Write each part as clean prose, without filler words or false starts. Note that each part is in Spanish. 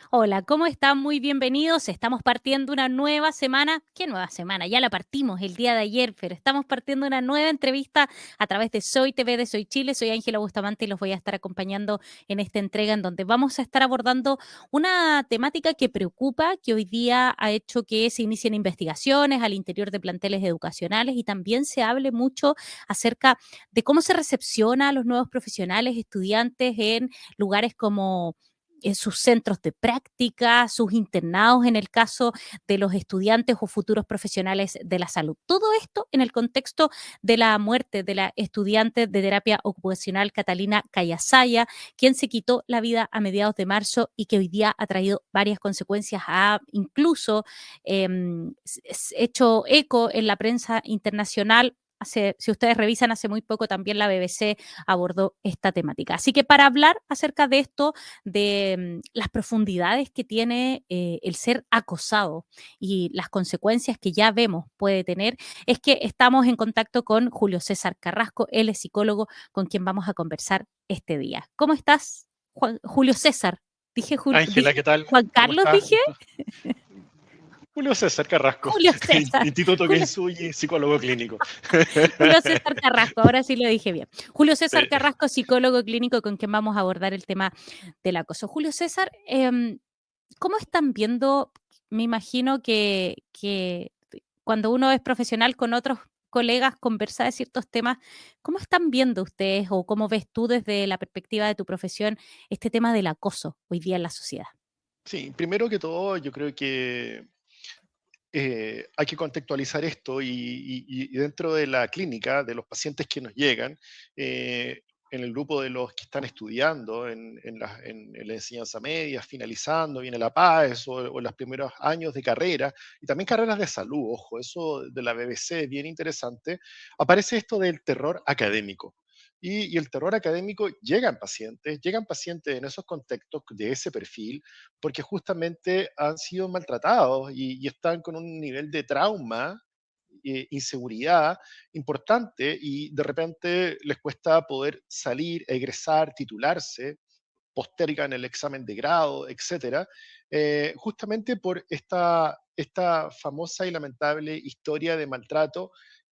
Hola, ¿cómo están? Muy bienvenidos. Estamos partiendo una nueva semana. ¿Qué nueva semana? Ya la partimos el día de ayer, pero estamos partiendo una nueva entrevista a través de Soy TV de Soy Chile. Soy Ángela Bustamante y los voy a estar acompañando en esta entrega en donde vamos a estar abordando una temática que preocupa, que hoy día ha hecho que se inicien investigaciones al interior de planteles educacionales y también se hable mucho acerca de cómo se recepciona a los nuevos profesionales, estudiantes en lugares como sus centros de práctica, sus internados en el caso de los estudiantes o futuros profesionales de la salud. Todo esto en el contexto de la muerte de la estudiante de terapia ocupacional Catalina Cayasaya, quien se quitó la vida a mediados de marzo y que hoy día ha traído varias consecuencias, ha incluso hecho eco en la prensa internacional. Si ustedes revisan, hace muy poco también la BBC abordó esta temática. Así que para hablar acerca de esto, de las profundidades que tiene el ser acosado y las consecuencias que ya vemos puede tener, es que estamos en contacto con Julio César Carrasco, él es psicólogo con quien vamos a conversar este día. ¿Cómo estás, Julio César? Ángela, Dije ¿qué tal? Juan ¿Cómo Carlos, estás? dije Julio César Carrasco, Julio César. Instituto Julio, Kensui, psicólogo clínico. Julio César Carrasco, ahora sí lo dije bien. Julio César Sí. Carrasco, psicólogo clínico con quien vamos a abordar el tema del acoso. Julio César, ¿cómo están viendo? Me imagino que cuando uno es profesional con otros colegas conversa de ciertos temas, ¿cómo están viendo ustedes o cómo ves tú desde la perspectiva de tu profesión este tema del acoso hoy día en la sociedad? Sí, primero que todo, yo creo que hay que contextualizar esto y dentro de la clínica, de los pacientes que nos llegan, en el grupo de los que están estudiando en la enseñanza media, finalizando, viene la PAES o los primeros años de carrera, y también carreras de salud, ojo, eso de la BBC es bien interesante, aparece esto del terror académico. Y el terror académico llegan pacientes en esos contextos de ese perfil, porque justamente han sido maltratados y están con un nivel de trauma, inseguridad importante y de repente les cuesta poder salir, egresar, titularse, postergan el examen de grado, etcétera, justamente por esta famosa y lamentable historia de maltrato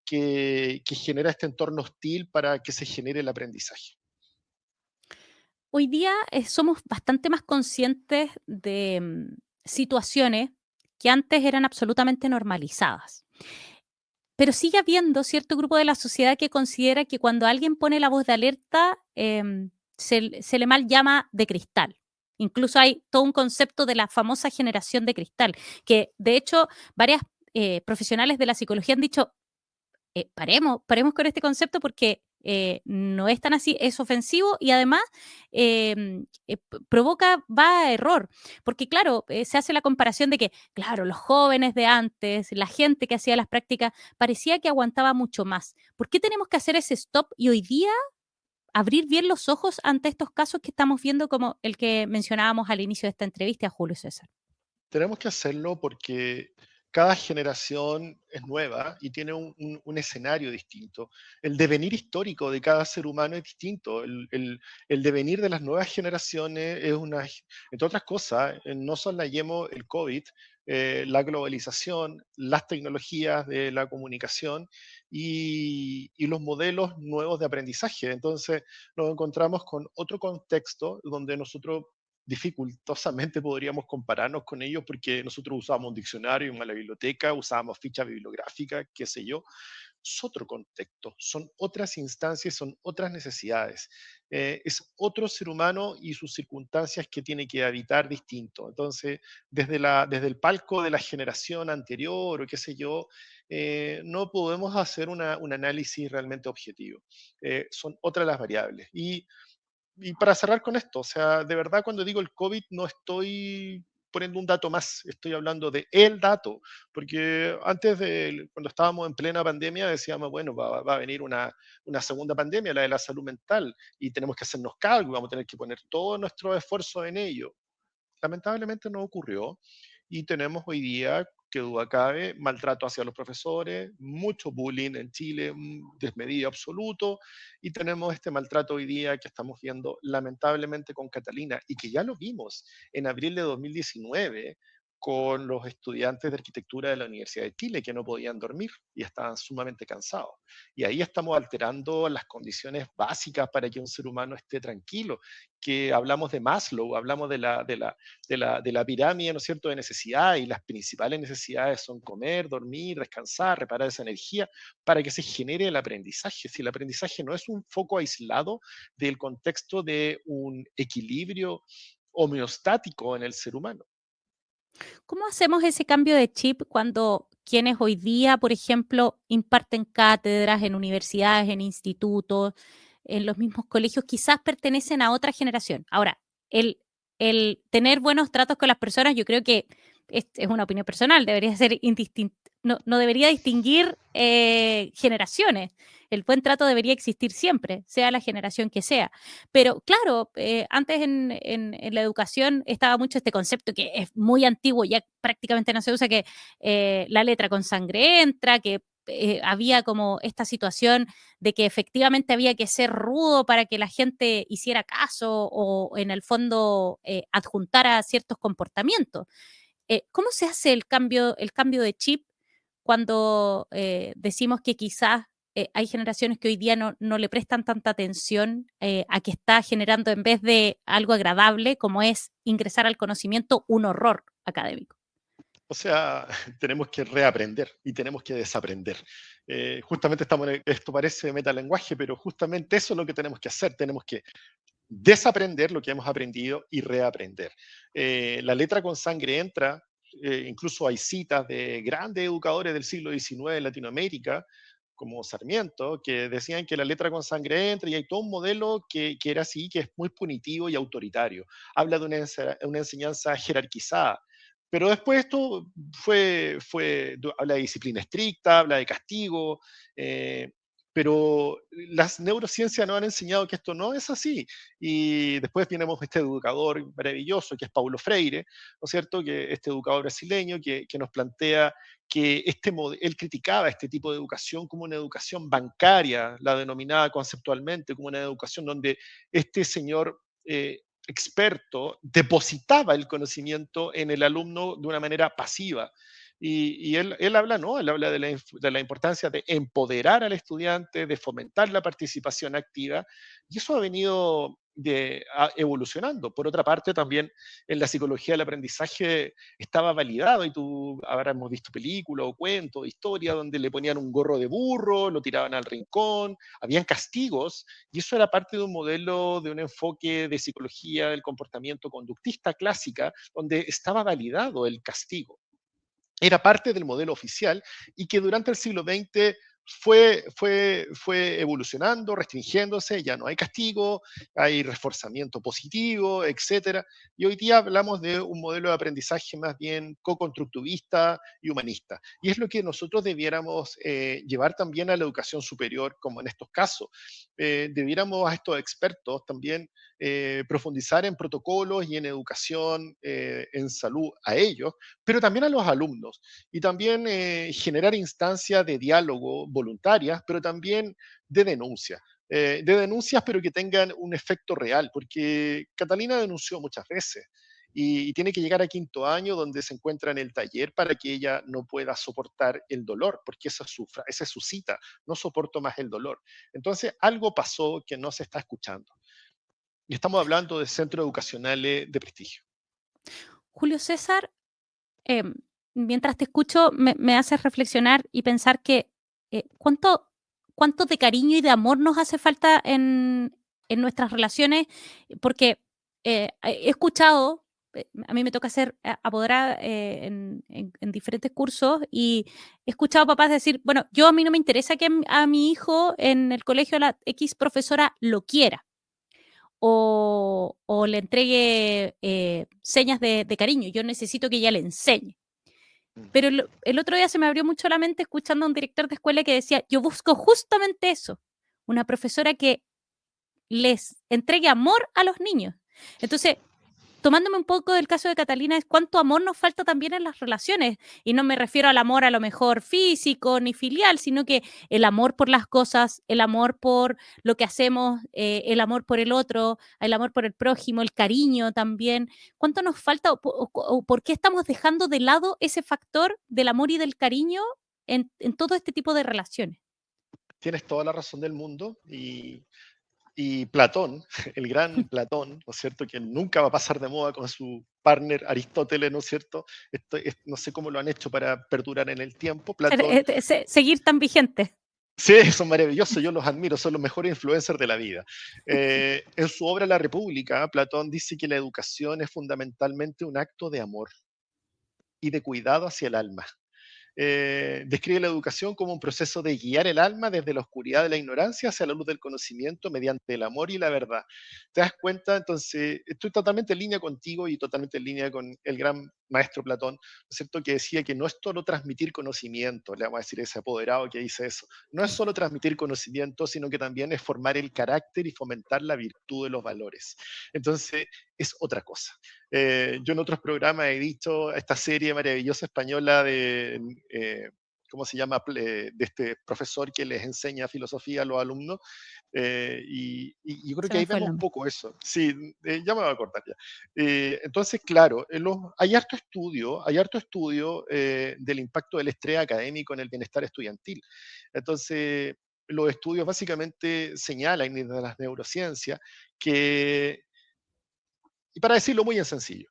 que genera este entorno hostil para que se genere el aprendizaje. Hoy día somos bastante más conscientes de situaciones que antes eran absolutamente normalizadas. Pero sigue habiendo cierto grupo de la sociedad que considera que cuando alguien pone la voz de alerta, se le mal llama de cristal. Incluso hay todo un concepto de la famosa generación de cristal, que de hecho varias profesionales de la psicología han dicho, paremos con este concepto porque no es tan así, es ofensivo y además va a error. Porque claro, se hace la comparación de que, claro, los jóvenes de antes, la gente que hacía las prácticas, parecía que aguantaba mucho más. ¿Por qué tenemos que hacer ese stop y hoy día abrir bien los ojos ante estos casos que estamos viendo como el que mencionábamos al inicio de esta entrevista a Julio César? Tenemos que hacerlo porque cada generación es nueva y tiene un escenario distinto. El devenir histórico de cada ser humano es distinto. El devenir de las nuevas generaciones es entre otras cosas, no solo el COVID, la globalización, las tecnologías de la comunicación y los modelos nuevos de aprendizaje. Entonces nos encontramos con otro contexto donde nosotros dificultosamente podríamos compararnos con ellos porque nosotros usábamos un diccionario, una biblioteca, usábamos fichas bibliográficas, qué sé yo. Es otro contexto, son otras instancias, son otras necesidades. Es otro ser humano y sus circunstancias que tiene que habitar distinto. Entonces, desde el palco de la generación anterior o qué sé yo, no podemos hacer un análisis realmente objetivo. Son otras las variables. Y para cerrar con esto, o sea, de verdad cuando digo el COVID no estoy poniendo un dato más, estoy hablando de el dato, porque cuando estábamos en plena pandemia, decíamos, bueno, va a venir una segunda pandemia, la de la salud mental, y tenemos que hacernos cargo, vamos a tener que poner todo nuestro esfuerzo en ello. Lamentablemente no ocurrió, y tenemos hoy día, que duda cabe, maltrato hacia los profesores, mucho bullying en Chile, desmedido absoluto, y tenemos este maltrato hoy día que estamos viendo lamentablemente con Catalina y que ya lo vimos en abril de 2019 con los estudiantes de arquitectura de la Universidad de Chile que no podían dormir y estaban sumamente cansados. Y ahí estamos alterando las condiciones básicas para que un ser humano esté tranquilo, que hablamos de Maslow, hablamos de la pirámide, ¿no es cierto?, de necesidades, y las principales necesidades son comer, dormir, descansar, reparar esa energía para que se genere el aprendizaje. Si el aprendizaje no es un foco aislado del contexto de un equilibrio homeostático en el ser humano. ¿Cómo hacemos ese cambio de chip cuando quienes hoy día, por ejemplo, imparten cátedras en universidades, en institutos, en los mismos colegios, quizás pertenecen a otra generación? Ahora, el, el tener buenos tratos con las personas, yo creo que es una opinión personal, debería ser no debería distinguir generaciones. El buen trato debería existir siempre, sea la generación que sea. Pero claro, antes en la educación estaba mucho este concepto que es muy antiguo, ya prácticamente no se usa, que la letra con sangre entra, que había como esta situación de que efectivamente había que ser rudo para que la gente hiciera caso o en el fondo adjuntara ciertos comportamientos. ¿Cómo se hace el cambio de chip cuando decimos que quizás hay generaciones que hoy día no le prestan tanta atención a que está generando en vez de algo agradable, como es ingresar al conocimiento, un horror académico? O sea, tenemos que reaprender y tenemos que desaprender. Justamente esto parece metalenguaje, pero justamente eso es lo que tenemos que hacer. Tenemos que desaprender lo que hemos aprendido y reaprender. La letra con sangre entra, incluso hay citas de grandes educadores del siglo XIX en Latinoamérica, como Sarmiento, que decían que la letra con sangre entra, y hay todo un modelo que era así, que es muy punitivo y autoritario. Habla de una enseñanza jerarquizada. Pero después esto habla de disciplina estricta, habla de castigo, eh, pero las neurociencias nos han enseñado que esto no es así. Y después tenemos este educador maravilloso que es Paulo Freire, ¿no es cierto? Que este educador brasileño que nos plantea que él criticaba este tipo de educación como una educación bancaria, la denominaba conceptualmente como una educación donde este señor experto depositaba el conocimiento en el alumno de una manera pasiva. Y él habla, ¿no? Él habla de la importancia de empoderar al estudiante, de fomentar la participación activa, y eso ha venido evolucionando. Por otra parte, también en la psicología del aprendizaje estaba validado, y tú habrás visto películas o cuentos, historias donde le ponían un gorro de burro, lo tiraban al rincón, habían castigos, y eso era parte de un modelo, de un enfoque de psicología del comportamiento conductista clásica, donde estaba validado el castigo, era parte del modelo oficial, y que durante el siglo XX fue evolucionando, restringiéndose, ya no hay castigo, hay reforzamiento positivo, etcétera. Y hoy día hablamos de un modelo de aprendizaje más bien co-constructivista y humanista. Y es lo que nosotros debiéramos llevar también a la educación superior, como en estos casos. Debiéramos a estos expertos también profundizar en protocolos y en educación en salud a ellos, pero también a los alumnos, y también generar instancias de diálogo voluntarias, pero también de denuncias, pero que tengan un efecto real, porque Catalina denunció muchas veces. Y tiene que llegar a quinto año donde se encuentra en el taller para que ella no pueda soportar el dolor, porque esa es su cita, no soporto más el dolor. Entonces, algo pasó que no se está escuchando. Y estamos hablando de centros educacionales de prestigio. Julio César, em, mientras te escucho, me haces reflexionar y pensar que cuánto de cariño y de amor nos hace falta en nuestras relaciones, porque he escuchado, a mí me toca ser apoderada en diferentes cursos y he escuchado papás decir, bueno, yo a mí no me interesa que a mi hijo en el colegio la X profesora lo quiera o le entregue señas de cariño, yo necesito que ella le enseñe. Mm. Pero el otro día se me abrió mucho la mente escuchando a un director de escuela que decía, yo busco justamente eso, una profesora que les entregue amor a los niños. Entonces, tomándome un poco del caso de Catalina, es cuánto amor nos falta también en las relaciones. Y no me refiero al amor a lo mejor físico ni filial, sino que el amor por las cosas, el amor por lo que hacemos, el amor por el otro, el amor por el prójimo, el cariño también. ¿Cuánto nos falta o por qué estamos dejando de lado ese factor del amor y del cariño en todo este tipo de relaciones? Tienes toda la razón del mundo y Platón, el gran Platón, ¿no es cierto?, que nunca va a pasar de moda con su partner Aristóteles, ¿no es cierto? No sé cómo lo han hecho para perdurar en el tiempo. Platón, Seguir tan vigente. sí, son maravillosos, yo los admiro, son los mejores influencers de la vida. En su obra La República, Platón dice que la educación es fundamentalmente un acto de amor y de cuidado hacia el alma. Describe la educación como un proceso de guiar el alma desde la oscuridad de la ignorancia hacia la luz del conocimiento mediante el amor y la verdad. ¿Te das cuenta? Entonces, estoy totalmente en línea contigo y totalmente en línea con el gran maestro Platón, ¿no es cierto?, que decía que no es solo transmitir conocimiento, le vamos a decir a ese apoderado que dice eso, no es solo transmitir conocimiento, sino que también es formar el carácter y fomentar la virtud de los valores. Entonces, es otra cosa. Yo en otros programas he dicho esta serie maravillosa española de, ¿cómo se llama?, de este profesor que les enseña filosofía a los alumnos, y yo creo Se que me ahí fue el vemos un nombre. poco eso. Sí, ya me voy a acordar ya. Entonces, claro, hay harto estudio del impacto del estrés académico en el bienestar estudiantil. Entonces, los estudios básicamente señalan desde las neurociencias que, y para decirlo muy en sencillo,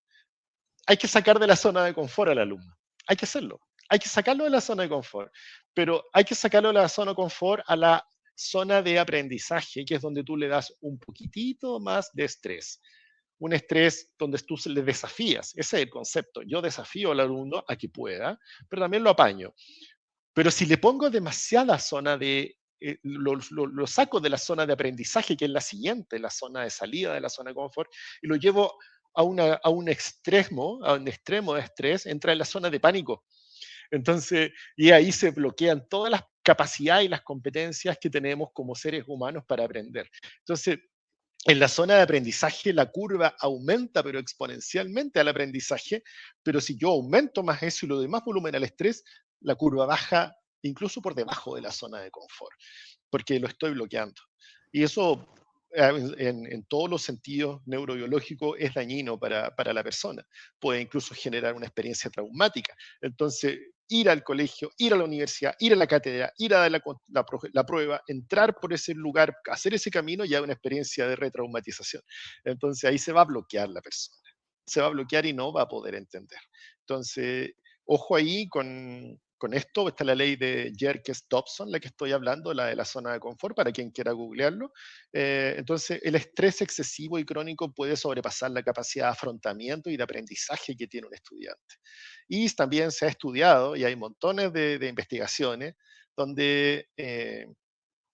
hay que sacar de la zona de confort al alumno. Hay que hacerlo. Hay que sacarlo de la zona de confort. Pero hay que sacarlo de la zona de confort a la zona de aprendizaje, que es donde tú le das un poquitito más de estrés. Un estrés donde tú le desafías. Ese es el concepto. Yo desafío al alumno a que pueda, pero también lo apaño. Pero si le pongo demasiada zona de, lo saco de la zona de aprendizaje, que es la siguiente, la zona de salida de la zona de confort, y lo llevo a un extremo de estrés, entra en la zona de pánico. Entonces, y ahí se bloquean todas las capacidades y las competencias que tenemos como seres humanos para aprender. Entonces, en la zona de aprendizaje la curva aumenta, pero exponencialmente al aprendizaje, pero si yo aumento más eso y lo doy más volumen al estrés, la curva baja incluso por debajo de la zona de confort, porque lo estoy bloqueando. Y eso en todos los sentidos neurobiológicos es dañino para la persona. Puede incluso generar una experiencia traumática. Entonces, ir al colegio, ir a la universidad, ir a la cátedra, ir a dar la prueba, entrar por ese lugar, hacer ese camino, ya es una experiencia de retraumatización. Entonces ahí se va a bloquear la persona. Se va a bloquear y no va a poder entender. Entonces, ojo ahí con esto. Está la ley de Yerkes-Dobson, la que estoy hablando, la de la zona de confort, para quien quiera googlearlo. Entonces, el estrés excesivo y crónico puede sobrepasar la capacidad de afrontamiento y de aprendizaje que tiene un estudiante. Y también se ha estudiado, y hay montones de investigaciones, donde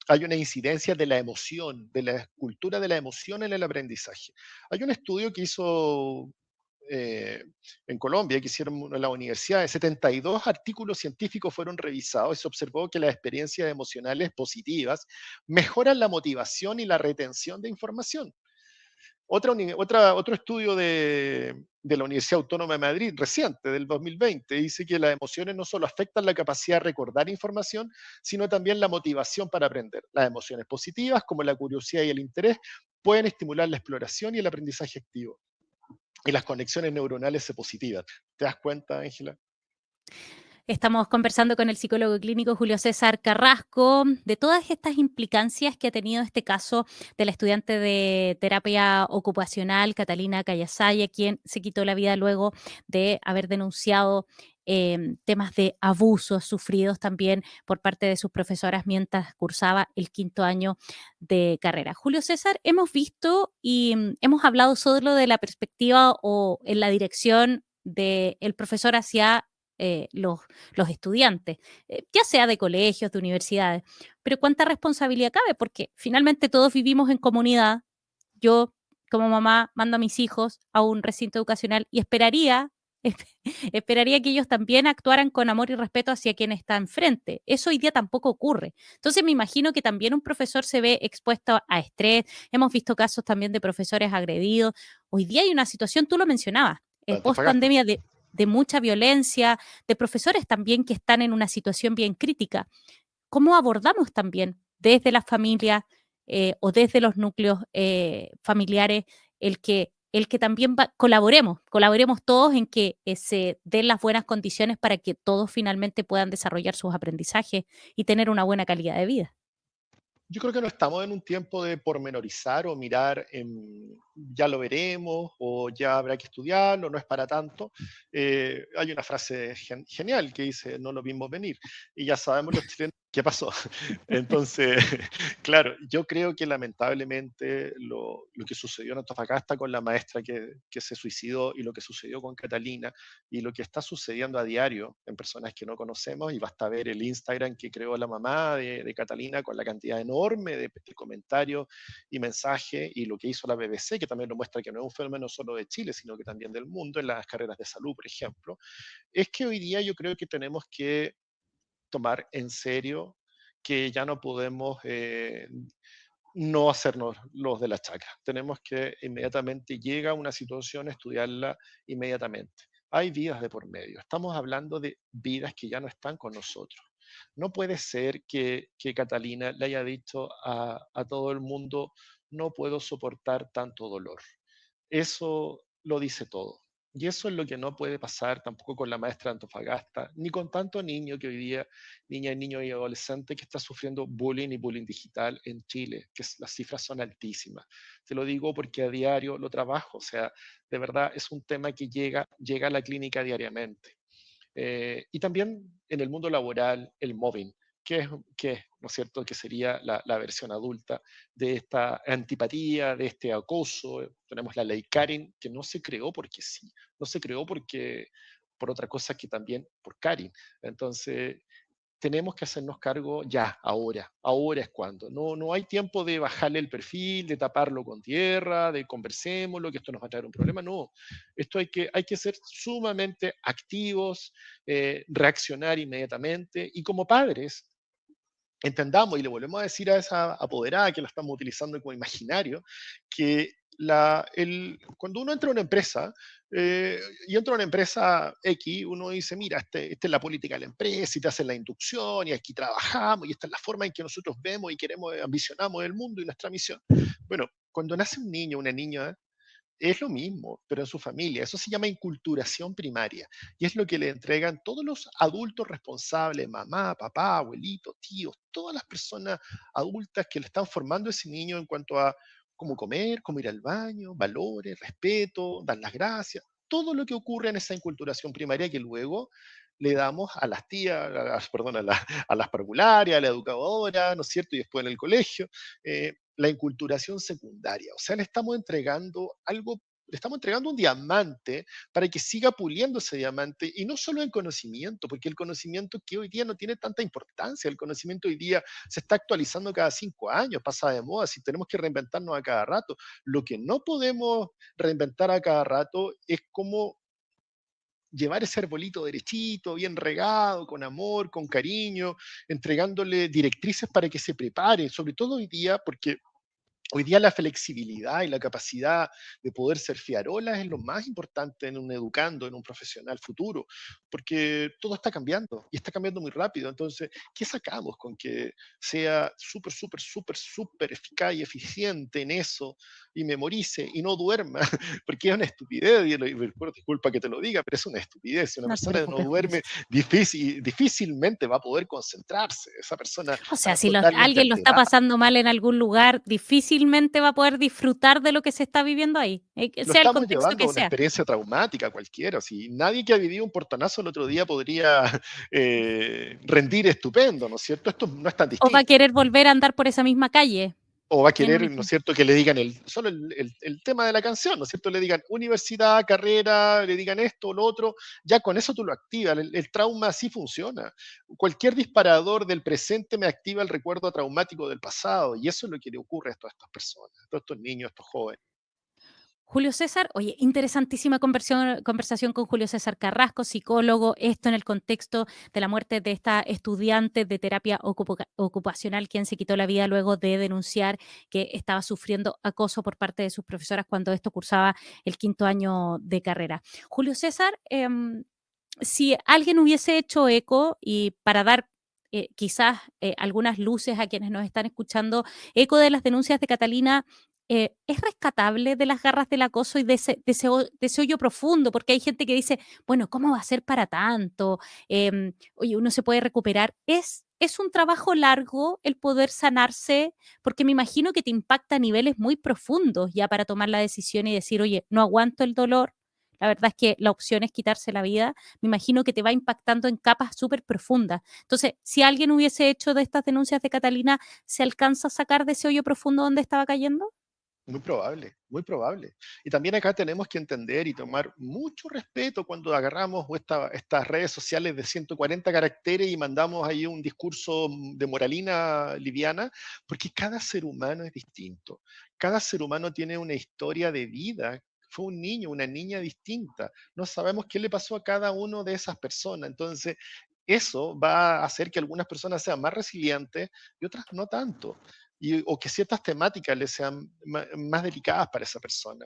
hay una incidencia de la emoción, de la cultura de la emoción en el aprendizaje. Hay un estudio que hizo eh, en Colombia, que hicieron en la universidad, 72 artículos científicos fueron revisados y se observó que las experiencias emocionales positivas mejoran la motivación y la retención de información. Otro estudio de la Universidad Autónoma de Madrid, reciente, del 2020, dice que las emociones no solo afectan la capacidad de recordar información, sino también la motivación para aprender. Las emociones positivas, como la curiosidad y el interés, pueden estimular la exploración y el aprendizaje activo. Y las conexiones neuronales se positivan. ¿Te das cuenta, Ángela? Estamos conversando con el psicólogo clínico Julio César Carrasco de todas estas implicancias que ha tenido este caso de la estudiante de terapia ocupacional Catalina Callasaya, quien se quitó la vida luego de haber denunciado temas de abusos sufridos también por parte de sus profesoras mientras cursaba el quinto año de carrera. Julio César, hemos visto y hemos hablado solo de la perspectiva o en la dirección del profesor hacia los estudiantes, ya sea de colegios, de universidades, pero cuánta responsabilidad cabe, porque finalmente todos vivimos en comunidad. Yo, como mamá, mando a mis hijos a un recinto educacional y esperaría esperaría que ellos también actuaran con amor y respeto hacia quien está enfrente. Eso hoy día tampoco ocurre. Entonces me imagino que también un profesor se ve expuesto a estrés. Hemos visto casos también de profesores agredidos. Hoy día hay una situación, tú lo mencionabas, de post Antofagasta. pandemia de mucha violencia, de profesores también que están en una situación bien crítica. ¿Cómo abordamos también desde las familias o desde los núcleos familiares el que también colaboremos todos en que se den las buenas condiciones para que todos finalmente puedan desarrollar sus aprendizajes y tener una buena calidad de vida? Yo creo que no estamos en un tiempo de pormenorizar o mirar ya lo veremos o ya habrá que estudiarlo, no es para tanto. Hay una frase genial que dice, no lo vimos venir. Y ya sabemos los chilenos qué pasó. Entonces, claro, yo creo que lamentablemente lo que sucedió en Antofagasta con la maestra que se suicidó y lo que sucedió con Catalina y lo que está sucediendo a diario en personas que no conocemos, y basta ver el Instagram que creó la mamá de Catalina con la cantidad enorme de comentarios y mensajes, y lo que hizo la BBC, que también lo muestra que no es un fenómeno solo de Chile, sino que también del mundo en las carreras de salud, por ejemplo, es que hoy día yo creo que tenemos que tomar en serio que ya no podemos no hacernos los de la chaca. Tenemos que inmediatamente llega una situación, estudiarla inmediatamente. Hay vidas de por medio. Estamos hablando de vidas que ya no están con nosotros. No puede ser que Catalina le haya dicho a todo el mundo, no puedo soportar tanto dolor. Eso lo dice todo. Y eso es lo que no puede pasar tampoco con la maestra de Antofagasta, ni con tanto niño que hoy día, niña, niño y adolescente que está sufriendo bullying y bullying digital en Chile, que las cifras son altísimas. Te lo digo porque a diario lo trabajo, o sea, de verdad es un tema que llega a la clínica diariamente. Y también en el mundo laboral, el mobbing, que es, ¿no es cierto?, que sería la versión adulta de esta antipatía, de este acoso. Tenemos la ley Karen, que no se creó porque sí, no se creó porque por otra cosa que también por Karen. Entonces, tenemos que hacernos cargo ya, ahora es cuando. No hay tiempo de bajarle el perfil, de taparlo con tierra, de conversémoslo, que esto nos va a traer un problema. No, esto hay que ser sumamente activos, reaccionar inmediatamente y como padres entendamos y le volvemos a decir a esa apoderada que la estamos utilizando como imaginario, que cuando uno entra a una empresa, y entra a una empresa X, uno dice, mira, esta es la política de la empresa y te hacen la inducción y aquí trabajamos y esta es la forma en que nosotros vemos y queremos, ambicionamos el mundo y nuestra misión. Bueno, cuando nace un niño, una niña, es lo mismo, pero en su familia. Eso se llama inculturación primaria y es lo que le entregan todos los adultos responsables, mamá, papá, abuelitos, tíos, todas las personas adultas que le están formando a ese niño en cuanto a cómo comer, cómo ir al baño, valores, respeto, dar las gracias, todo lo que ocurre en esa inculturación primaria que luego le damos a las tías, perdón, a las parvularias, a la educadora, ¿no es cierto? Y después en el colegio. La inculturación secundaria. O sea, le estamos entregando algo, le estamos entregando un diamante para que siga puliendo ese diamante y no solo en conocimiento, porque el conocimiento que hoy día no tiene tanta importancia, el conocimiento hoy día se está actualizando cada 5 años, pasa de moda, si tenemos que reinventarnos a cada rato. Lo que no podemos reinventar a cada rato es cómo llevar ese arbolito derechito, bien regado, con amor, con cariño, entregándole directrices para que se prepare, sobre todo hoy día, porque hoy día la flexibilidad y la capacidad de poder surfear olas es lo más importante en un educando, en un profesional futuro, porque todo está cambiando y está cambiando muy rápido. Entonces, ¿qué sacamos con que sea súper, súper, súper, súper eficaz y eficiente en eso y memorice y no duerma? Porque es una estupidez, disculpa que te lo diga, pero es una estupidez. Si una No te persona no preocupes por duerme, eso. difícilmente va a poder concentrarse. Esa persona O está sea, si totalmente alguien lo está alterada. pasando mal en algún lugar, difícilmente va a poder disfrutar de lo que se está viviendo ahí, que Lo sea el estamos contexto llevando que a una sea. experiencia traumática cualquiera. Si nadie que ha vivido un portonazo el otro día podría rendir estupendo, ¿no es cierto? Esto no es tan O va a distinto. querer volver a andar por esa misma calle O va a en querer, un ¿no es ejemplo. cierto?, que le digan solo el tema de la canción, ¿no es cierto? Le digan universidad, carrera, le digan esto o lo otro, ya con eso tú lo activas. El trauma así funciona. Cualquier disparador del presente me activa el recuerdo traumático del pasado y eso es lo que le ocurre a todas estas personas, a todos estos niños, a estos jóvenes. Julio César, oye, interesantísima conversación con Julio César Carrasco, psicólogo, esto en el contexto de la muerte de esta estudiante de terapia ocupacional quien se quitó la vida luego de denunciar que estaba sufriendo acoso por parte de sus profesoras cuando esto cursaba el quinto año de carrera. Julio César, si alguien hubiese hecho eco y para dar quizás algunas luces a quienes nos están escuchando, eco de las denuncias de Catalina, ¿es rescatable de las garras del acoso y de ese hoyo profundo? Porque hay gente que dice, bueno, ¿cómo va a ser para tanto? Oye, uno se puede recuperar. Es un trabajo largo el poder sanarse, porque me imagino que te impacta a niveles muy profundos ya para tomar la decisión y decir, oye, no aguanto el dolor. La verdad es que la opción es quitarse la vida. Me imagino que te va impactando en capas súper profundas. Entonces, si alguien hubiese hecho de estas denuncias de Catalina, ¿se alcanza a sacar de ese hoyo profundo donde estaba cayendo? Muy probable, muy probable. Y también acá tenemos que entender y tomar mucho respeto cuando agarramos estas redes sociales de 140 caracteres y mandamos ahí un discurso de moralina liviana, porque cada ser humano es distinto. Cada ser humano tiene una historia de vida. Fue un niño, una niña distinta. No sabemos qué le pasó a cada uno de esas personas. Entonces, eso va a hacer que algunas personas sean más resilientes y otras no tanto o que ciertas temáticas le sean más delicadas para esa persona.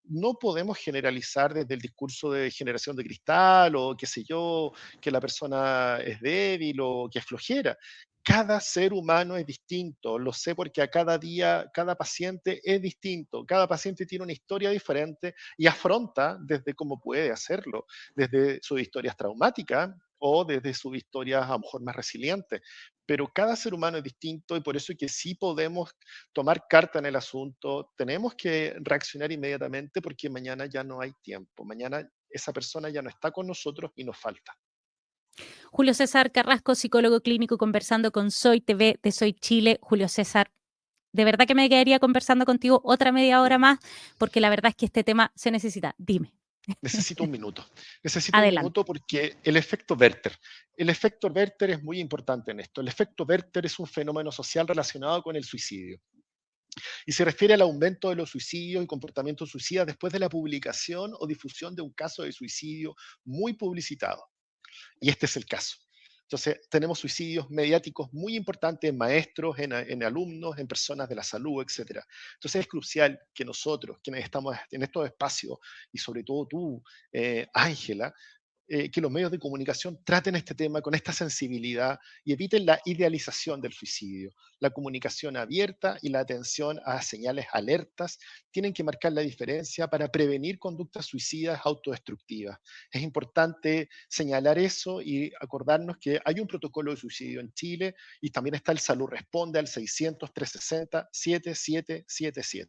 No podemos generalizar desde el discurso de generación de cristal o qué sé yo, que la persona es débil o que es flojera. Cada ser humano es distinto, lo sé porque a cada día, cada paciente es distinto, cada paciente tiene una historia diferente y afronta desde cómo puede hacerlo, desde sus historias traumáticas o desde sus historias a lo mejor más resilientes, pero cada ser humano es distinto y por eso es que sí podemos tomar carta en el asunto, tenemos que reaccionar inmediatamente porque mañana ya no hay tiempo, mañana esa persona ya no está con nosotros y nos falta. Julio César Carrasco, psicólogo clínico, conversando con Soy TV de Soy Chile. Julio César, de verdad que me quedaría conversando contigo otra media hora más, porque la verdad es que este tema se necesita. Dime, Necesito un minuto, necesito un adelante. minuto porque el efecto Werther es muy importante en esto. El efecto Werther es un fenómeno social relacionado con el suicidio y se refiere al aumento de los suicidios y comportamientos suicidas después de la publicación o difusión de un caso de suicidio muy publicitado. Y este es el caso. Entonces, tenemos suicidios mediáticos muy importantes en maestros, en alumnos, en personas de la salud, etcétera. Entonces, es crucial que nosotros, quienes estamos en estos espacios, y sobre todo tú, Ángela, que los medios de comunicación traten este tema con esta sensibilidad y eviten la idealización del suicidio. La comunicación abierta y la atención a señales alertas tienen que marcar la diferencia para prevenir conductas suicidas autodestructivas. Es importante señalar eso y acordarnos que hay un protocolo de suicidio en Chile y también está el Salud Responde al 600-360-7777.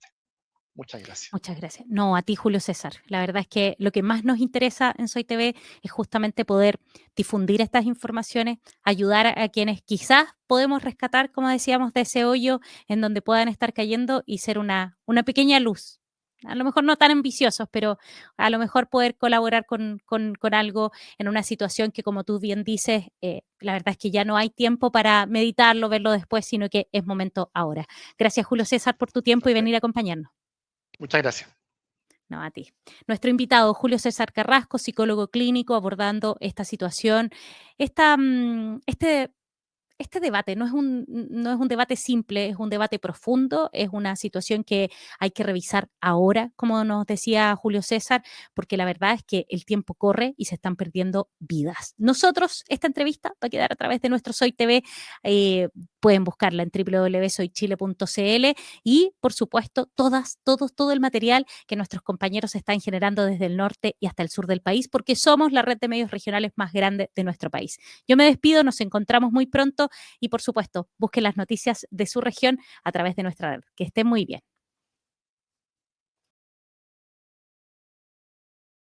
Muchas gracias. Muchas gracias. No, a ti, Julio César. La verdad es que lo que más nos interesa en Soy TV es justamente poder difundir estas informaciones, ayudar a quienes quizás podemos rescatar, como decíamos, de ese hoyo en donde puedan estar cayendo y ser una pequeña luz. A lo mejor no tan ambiciosos, pero a lo mejor poder colaborar con algo en una situación que, como tú bien dices, la verdad es que ya no hay tiempo para meditarlo, verlo después, sino que es momento ahora. Gracias, Julio César, por tu tiempo y venir a Perfecto. acompañarnos. Muchas gracias. No, a ti. Nuestro invitado, Julio César Carrasco, psicólogo clínico, abordando esta situación, esta, este debate no es un debate simple, es un debate profundo, es una situación que hay que revisar ahora, como nos decía Julio César, porque la verdad es que el tiempo corre y se están perdiendo vidas. Nosotros, esta entrevista va a quedar a través de nuestro Soy TV, pueden buscarla en www.soychile.cl y, por supuesto, todo el material que nuestros compañeros están generando desde el norte y hasta el sur del país, porque somos la red de medios regionales más grande de nuestro país. Yo me despido, nos encontramos muy pronto y por supuesto, busquen las noticias de su región a través de nuestra red. Que estén muy bien.